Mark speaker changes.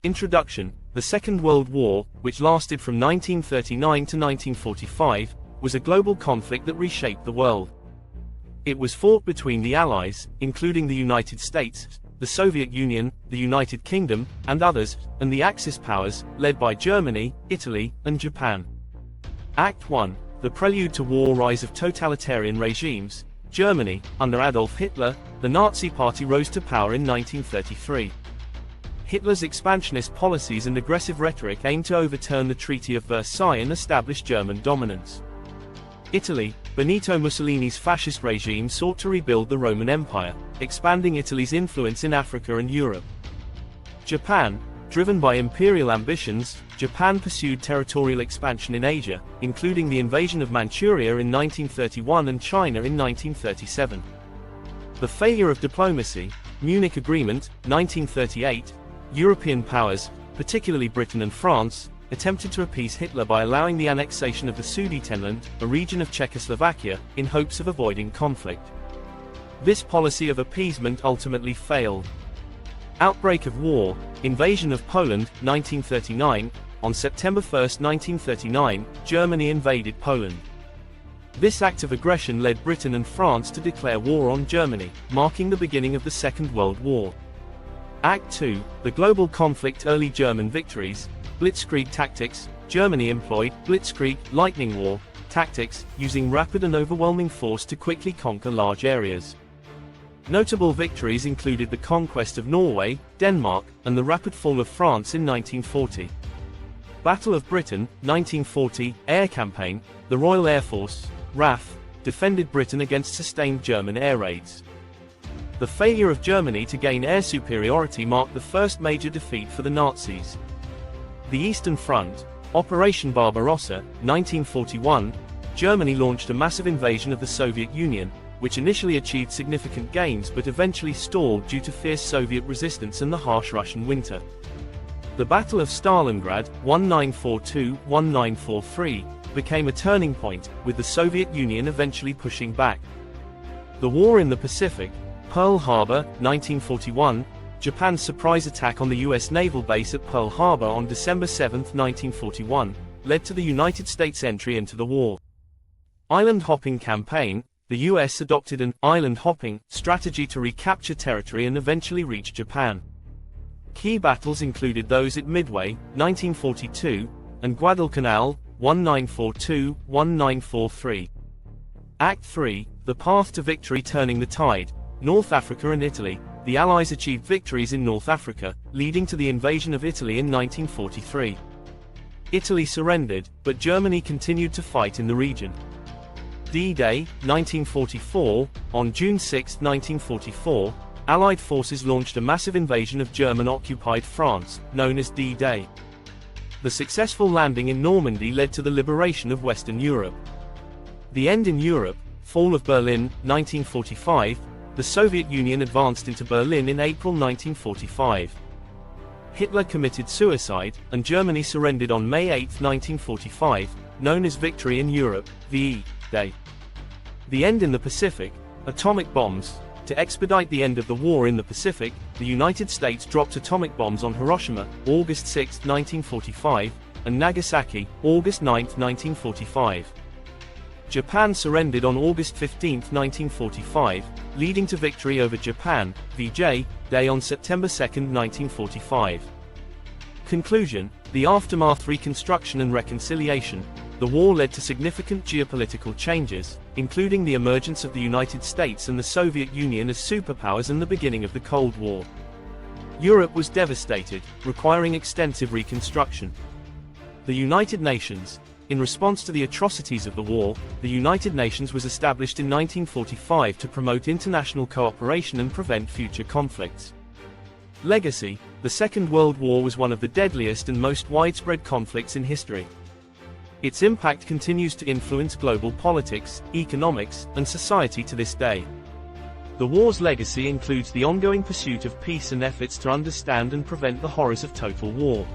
Speaker 1: Introduction. The Second World War, which lasted from 1939 to 1945, was a global conflict that reshaped the world. It was fought between the Allies, including the United States, the Soviet Union, the United Kingdom, and others, and the Axis powers, led by Germany, Italy, and Japan. Act 1. The Prelude to War. Rise of totalitarian regimes. Germany, under Adolf Hitler, the Nazi Party rose to power in 1933. Hitler's expansionist policies and aggressive rhetoric aimed to overturn the Treaty of Versailles and establish German dominance. Italy, Benito Mussolini's fascist regime sought to rebuild the Roman Empire, expanding Italy's influence in Africa and Europe. Japan, driven by imperial ambitions, Japan pursued territorial expansion in Asia, including the invasion of Manchuria in 1931 and China in 1937. The failure of diplomacy. Munich Agreement, 1938. European powers, particularly Britain and France, attempted to appease Hitler by allowing the annexation of the Sudetenland, a region of Czechoslovakia, in hopes of avoiding conflict. This policy of appeasement ultimately failed. Outbreak of War. Invasion of Poland, 1939. On September 1, 1939, Germany invaded Poland. This act of aggression led Britain and France to declare war on Germany, marking the beginning of the Second World War. Act 2. The global conflict. Early German victories. Blitzkrieg tactics. Germany employed Blitzkrieg, lightning war, tactics, using rapid and overwhelming force to quickly conquer large areas. Notable victories included the conquest of Norway, Denmark, and the rapid fall of France in 1940. Battle of Britain, 1940, Air Campaign. The Royal Air Force, RAF, defended Britain against sustained German air raids. The failure of Germany to gain air superiority marked the first major defeat for the Nazis. The Eastern Front. Operation Barbarossa, 1941. Germany launched a massive invasion of the Soviet Union, which initially achieved significant gains but eventually stalled due to fierce Soviet resistance and the harsh Russian winter. The Battle of Stalingrad, 1942-1943, became a turning point, with the Soviet Union eventually pushing back. The War in the Pacific. Pearl Harbor, 1941. Japan's surprise attack on the U.S. naval base at Pearl Harbor on December 7, 1941, led to the United States' entry into the war. Island hopping campaign. The U.S. adopted an island hopping strategy to recapture territory and eventually reach Japan. Key battles included those at Midway, 1942, and Guadalcanal, 1942-1943. Act 3. The path to victory. Turning the tide. North Africa and Italy. The Allies achieved victories in North Africa, leading to the invasion of Italy in 1943. Italy surrendered, but Germany continued to fight in the region. D-Day, 1944. On June 6, 1944, Allied forces launched a massive invasion of German-occupied France, known as D-Day. The successful landing in Normandy led to the liberation of Western Europe. The end in Europe. Fall of Berlin, 1945. The Soviet Union advanced into Berlin in April 1945. Hitler committed suicide, and Germany surrendered on May 8, 1945, known as Victory in Europe, VE Day. The end in the Pacific. Atomic bombs. To expedite the end of the war in the Pacific, the United States dropped atomic bombs on Hiroshima, August 6, 1945, and Nagasaki, August 9, 1945. Japan surrendered on August 15, 1945, leading to victory over Japan, VJ Day on September 2, 1945. Conclusion. The aftermath. Reconstruction and reconciliation. The war led to significant geopolitical changes, including the emergence of the United States and the Soviet Union as superpowers and the beginning of the Cold War. Europe was devastated, requiring extensive reconstruction. The United Nations. In response to the atrocities of the war, the United Nations was established in 1945 to promote international cooperation and prevent future conflicts. Legacy. The Second World War was one of the deadliest and most widespread conflicts in history. Its impact continues to influence global politics, economics, and society to this day. The war's legacy includes the ongoing pursuit of peace and efforts to understand and prevent the horrors of total war.